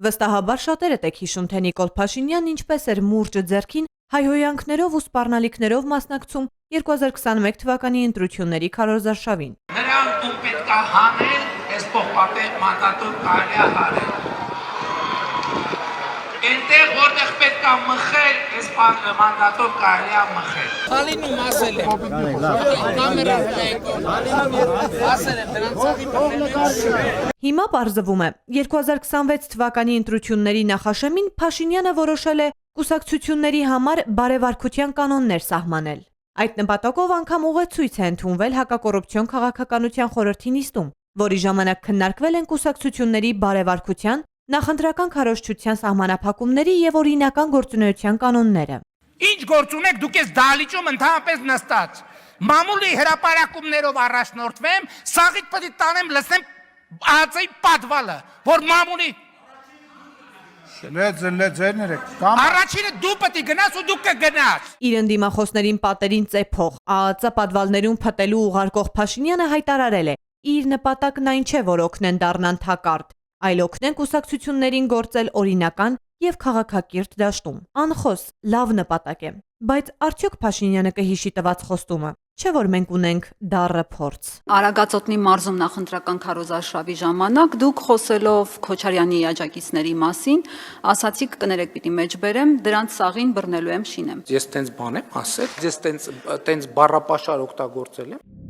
Վստահաբար շատերը տեք հիշում, թե Նիկոլ Փաշինյանն ինչպես էր մուրճը ձեռքին հայհոյանքներով ու սպառնալիքներով մասնակցում 2021 թվականի ընտրությունների քարոզարշավին։ Նրան ու պետք է հանել, այս պողպատե մանդատով կարելի է հանել։ Այնտեղ որտեղ պետք է մխել, այս մանդատով կարելի է մխել։ Հալինում ասել եմ։ Ասել եմ դրանց Հիմա պարզվում է, 2026 թվականի ընտրությունների նախաշեմին Փաշինյանը որոշել է կուսակցությունների համար բարեվարկության կանոններ սահմանել։ Այդ նպատակով անգամ ուղեցույց է ընդունվել հակակոռուպցիոն քաղաքականության խորհրդի նիստում, որի ժամանակ քննարկվել են կուսակցությունների բարեվարկության, նախընտրական քարոզչության սահմանափակումների եւ օրինական գործունեության կանոնները։ Ինչ գործ ունեք դուք ես դահլիճում ընդհանրապես նստած։ Մամուլի հրապարակումներով առաջնորդվեմ, սաղից պետք է տանեմ լսեմ ԱԾ-ի պատվալը, որ մամուլի Առաջինը դու պետք է գնաս ու դու կգնաս։ Իր ընդդիմախոսներին պատերին ծեփող ԱԱԾ պատվալներում փտելու ուղարկող Փաշինյանը հայտարարել է. իր նպատակն այն չէ, որ օգնեն դառնան թակարդ, այլ օգնեն կուսակցություններին գործել օրինական եւ քաղաքակիրթ դաշտում։ Անխոս, լավ նպատակ է, բայց արդյոք Փաշինյանը կհիշի տված խոստումը, չէ՞ որ մենք ունենք դառը փորձ։ Արագածոտնի մարզում նախընտրական քարոզարշավի ժամանակ դուք խոսելով Քոչարյանի աջակիցների մասին, ասացիք կներեք պիտի մեջ բերեմ, դրանց սաղին բռնելու եմ շինեմ։ Ես տենց բան եմ ասել, ես տենց բառապաշար օգտագործել եմ։